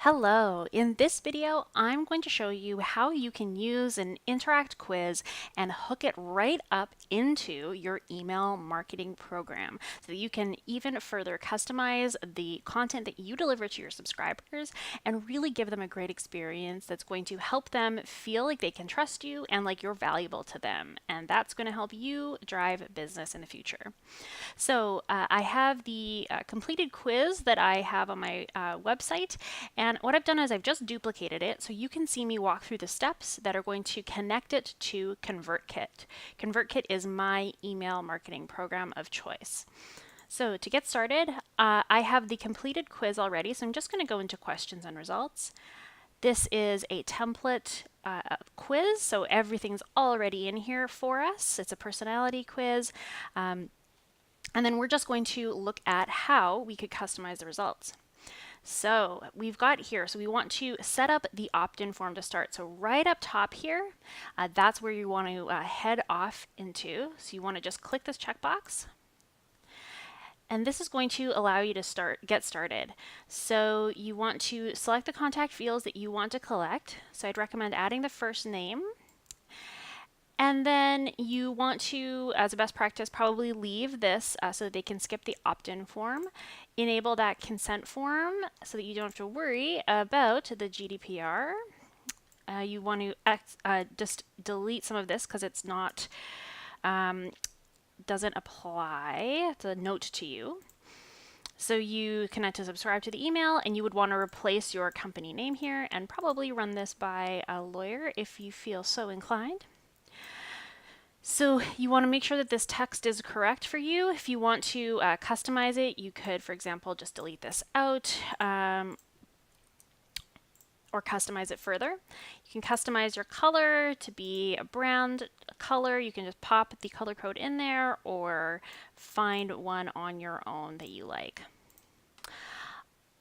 Hello, in this video I'm going to show you how you can use an Interact quiz and hook it right up into your email marketing program so that you can even further customize the content that you deliver to your subscribers and really give them a great experience that's going to help them feel like they can trust you and like you're valuable to them. And that's going to help you drive business in the future. So I have the completed quiz that I have on my website, and what I've done is I've just duplicated it so you can see me walk through the steps that are going to connect it to ConvertKit. ConvertKit is my email marketing program of choice. So to get started, I have the completed quiz already, so I'm just going to go into questions and results. This is a template quiz, so everything's already in here for us. It's a personality quiz. And then we're just going to look at how we could customize the results. So we've got here, so we want to set up the opt-in form to start. So right up top here, that's where you want to head off into. So you want to just click this checkbox. And this is going to allow you to get started. So you want to select the contact fields that you want to collect. So I'd recommend adding the first name. And then you want to, as a best practice, probably leave this so that they can skip the opt-in form. Enable that consent form so that you don't have to worry about the GDPR. You want to just delete some of this because it's not, doesn't apply. It's a note to you. So you connect to subscribe to the email, and you would want to replace your company name here and probably run this by a lawyer if you feel so inclined. So you want to make sure that this text is correct for you. If you want to customize it, you could, for example, just delete this out or customize it further. You can customize your color to be a brand color. You can just pop the color code in there or find one on your own that you like.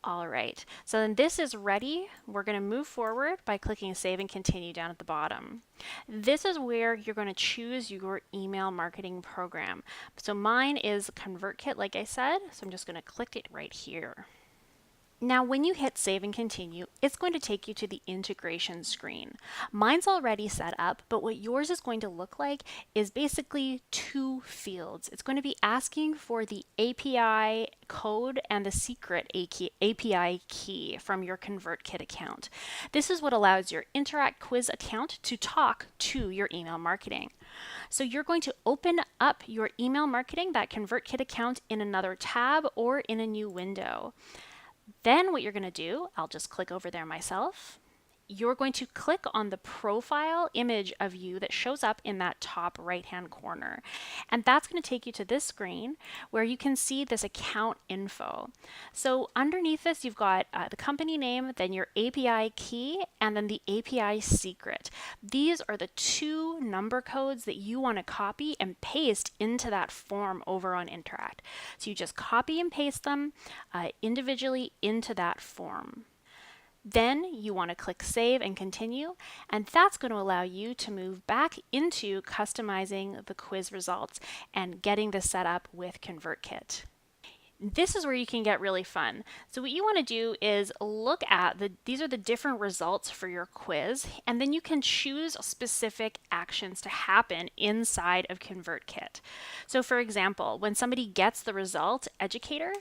All right, so then this is ready. We're going to move forward by clicking Save and Continue down at the bottom. This is where you're going to choose your email marketing program. So mine is ConvertKit, like I said, so I'm just going to click it right here. Now, when you hit Save and Continue, it's going to take you to the integration screen. Mine's already set up, but what yours is going to look like is basically two fields. It's going to be asking for the API code and the secret API key from your ConvertKit account. This is what allows your Interact Quiz account to talk to your email marketing. So you're going to open up your email marketing, that ConvertKit account, in another tab or in a new window. Then what you're going to do, I'll just click over there myself. You're going to click on the profile image of you that shows up in that top right-hand corner. And that's going to take you to this screen where you can see this account info. So underneath this, you've got the company name, then your API key, and then the API secret. These are the two number codes that you want to copy and paste into that form over on Interact. So you just copy and paste them individually into that form. Then you want to click Save and Continue, and that's going to allow you to move back into customizing the quiz results and getting this set up with ConvertKit. This is where you can get really fun. So what you want to do is look at these are the different results for your quiz, and then you can choose specific actions to happen inside of ConvertKit. So for example, when somebody gets the result, educator,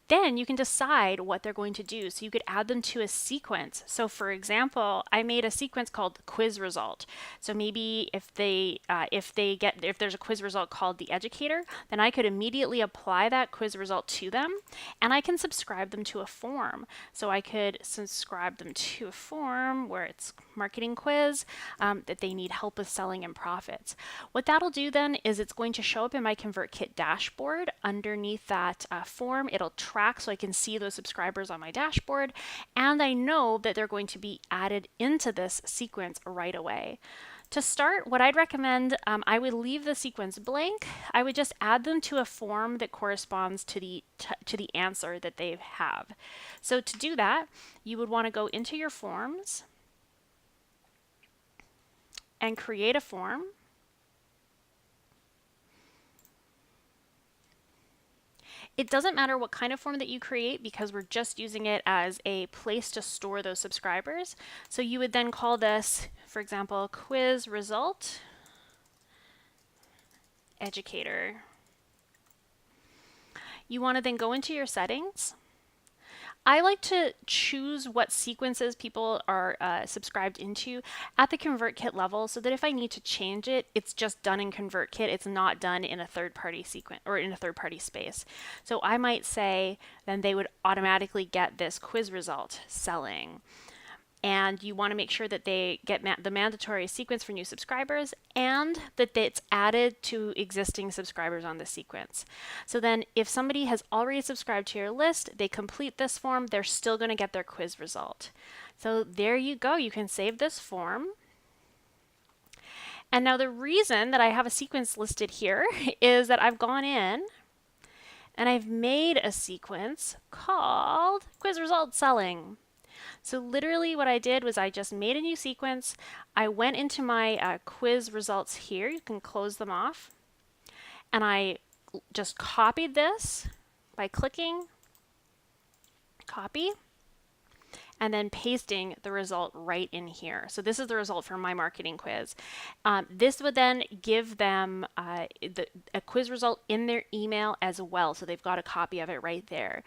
then you can decide what they're going to do. So you could add them to a sequence. So for example, I made a sequence called quiz result. So maybe if there's a quiz result called the educator, then I could immediately apply that quiz result to them, and I can subscribe them to a form. So I could subscribe them to a form where it's marketing quiz that they need help with selling and profits. What that'll do then is it's going to show up in my ConvertKit dashboard. Underneath that form, it'll track so I can see those subscribers on my dashboard, and I know that they're going to be added into this sequence right away. To start, what I'd recommend, I would leave the sequence blank. I would just add them to a form that corresponds to the answer that they have. So to do that, you would want to go into your forms and create a form. It doesn't matter what kind of form that you create because we're just using it as a place to store those subscribers. So you would then call this, for example, quiz result educator. You want to then go into your settings. I like to choose what sequences people are subscribed into at the ConvertKit level so that if I need to change it, it's just done in ConvertKit. It's not done in a third-party sequence or in a third-party space. So I might say then they would automatically get this quiz result selling. And you want to make sure that they get the mandatory sequence for new subscribers and that it's added to existing subscribers on the sequence. So then if somebody has already subscribed to your list, they complete this form, they're still going to get their quiz result. So there you go. You can save this form. And now the reason that I have a sequence listed here is that I've gone in and I've made a sequence called quiz result selling. So literally what I did was I just made a new sequence. I went into my quiz results here. You can close them off. And I just copied this by clicking copy and then pasting the result right in here. So this is the result for my marketing quiz. This would then give them a quiz result in their email as well. So they've got a copy of it right there.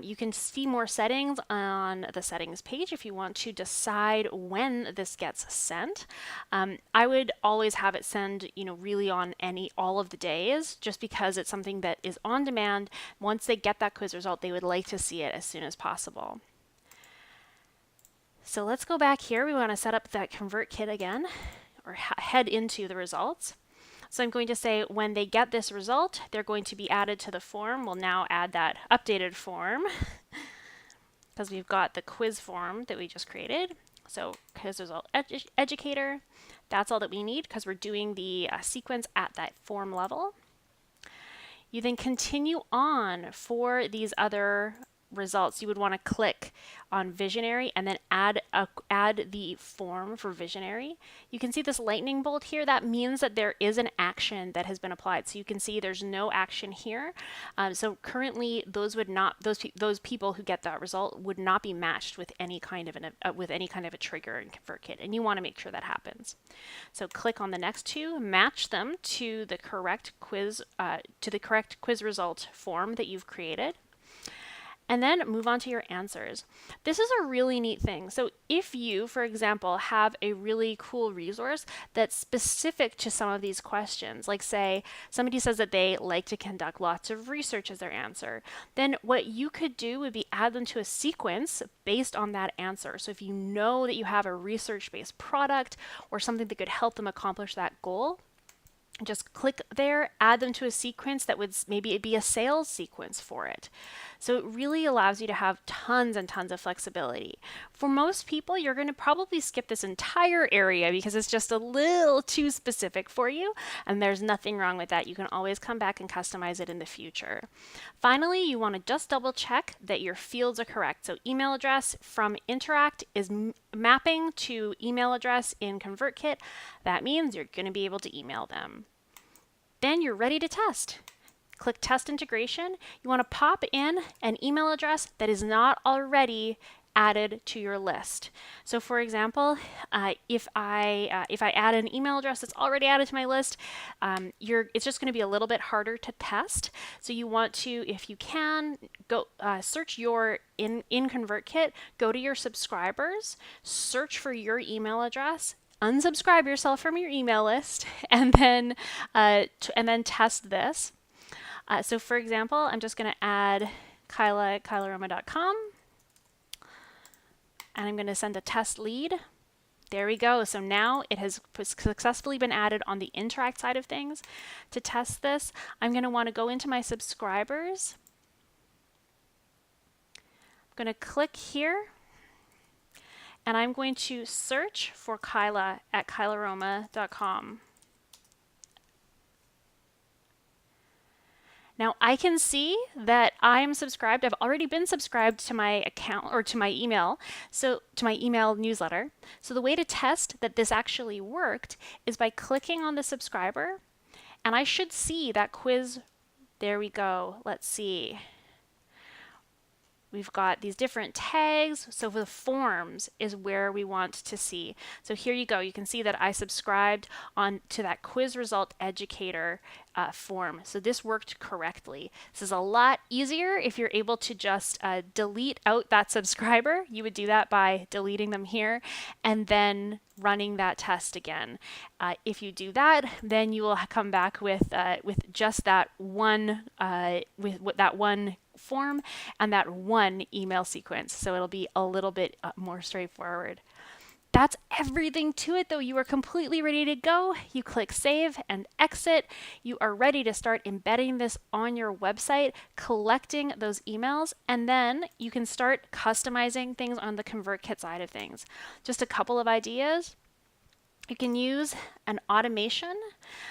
You can see more settings on the settings page if you want to decide when this gets sent. I would always have it send, really on all of the days, just because it's something that is on demand. Once they get that quiz result, they would like to see it as soon as possible. So let's go back here. We want to set up that ConvertKit again, or head into the results. So I'm going to say when they get this result, they're going to be added to the form. We'll now add that updated form because we've got the quiz form that we just created. So quiz result educator, that's all that we need because we're doing the sequence at that form level. You then continue on for these other results. You would want to click on visionary and then add the form for visionary. You can see this lightning bolt here. That means that there is an action that has been applied. So you can see there's no action here. So currently those people who get that result would not be matched with any kind of a trigger in ConvertKit, and you want to make sure that happens. So click on the next two, match them to the correct quiz result form that you've created. And then move on to your answers. This is a really neat thing. So if you, for example, have a really cool resource that's specific to some of these questions, like say somebody says that they like to conduct lots of research as their answer, then what you could do would be add them to a sequence based on that answer. So if you know that you have a research-based product or something that could help them accomplish that goal, just click there, add them to a sequence that would maybe be a sales sequence for it. So it really allows you to have tons and tons of flexibility. For most people, you're going to probably skip this entire area because it's just a little too specific for you, and there's nothing wrong with that. You can always come back and customize it in the future. Finally, you want to just double check that your fields are correct. So email address from Interact is mapping to email address in ConvertKit. That means you're going to be able to email them. Then you're ready to test. Click Test Integration. You want to pop in an email address that is not already added to your list. So for example, if I add an email address that's already added to my list, it's just going to be a little bit harder to test. So you want to, if you can, go search in ConvertKit, go to your subscribers, search for your email address, unsubscribe yourself from your email list, and then test this. So for example, I'm just going to add Kyla at kylaroma.com, and I'm going to send a test lead. There we go. So now it has successfully been added on the Interact side of things. To test this, I'm going to want to go into my subscribers. I'm going to click here, and I'm going to search for Kyla at kylaroma.com. Now I can see that I'm subscribed. I've already been subscribed to my account or to my email, to my email newsletter. So the way to test that this actually worked is by clicking on the subscriber, and I should see that quiz there we go. Let's see. We've got these different tags. So the forms is where we want to see. So here you go. You can see that I subscribed on to that quiz result educator form. So this worked correctly. This is a lot easier if you're able to just delete out that subscriber. You would do that by deleting them here and then running that test again. If you do that, then you will come back with just that one with that one form and that one email sequence. So it'll be a little bit more straightforward. That's everything to it though. You are completely ready to go. You click save and exit. You are ready to start embedding this on your website, collecting those emails, and then you can start customizing things on the ConvertKit side of things. Just a couple of ideas. You can use an automation.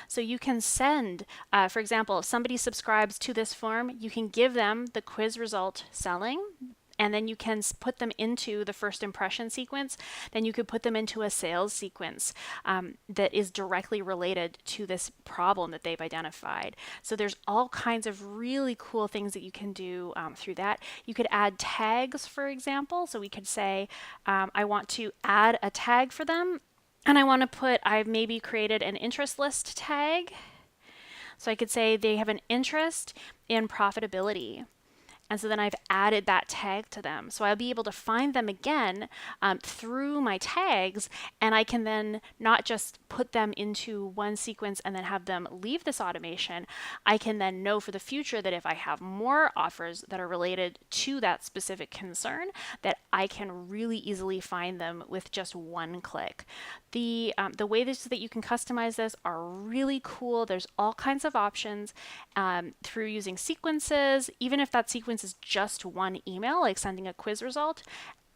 So you can send, for example, if somebody subscribes to this form, you can give them the quiz result selling, and then you can put them into the first impression sequence. Then you could put them into a sales sequence that is directly related to this problem that they've identified. So there's all kinds of really cool things that you can do through that. You could add tags, for example. So we could say, I want to add a tag for them. And I want to put, I've maybe created an interest list tag. So I could say they have an interest in profitability. And so then I've added that tag to them. So I'll be able to find them again through my tags, and I can then not just put them into one sequence and then have them leave this automation. I can then know for the future that if I have more offers that are related to that specific concern, that I can really easily find them with just one click. The ways that you can customize this are really cool. There's all kinds of options through using sequences, even if that sequence is just one email, like sending a quiz result,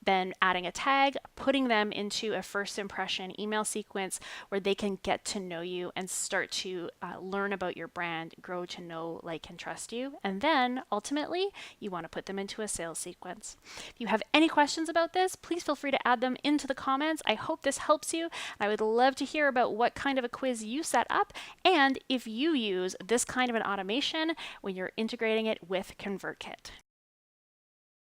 then adding a tag, putting them into a first impression email sequence where they can get to know you and start to learn about your brand, grow to know, like, and trust you. And then ultimately, you want to put them into a sales sequence. If you have any questions about this, please feel free to add them into the comments. I hope this helps you. I would love to hear about what kind of a quiz you set up and if you use this kind of an automation when you're integrating it with ConvertKit.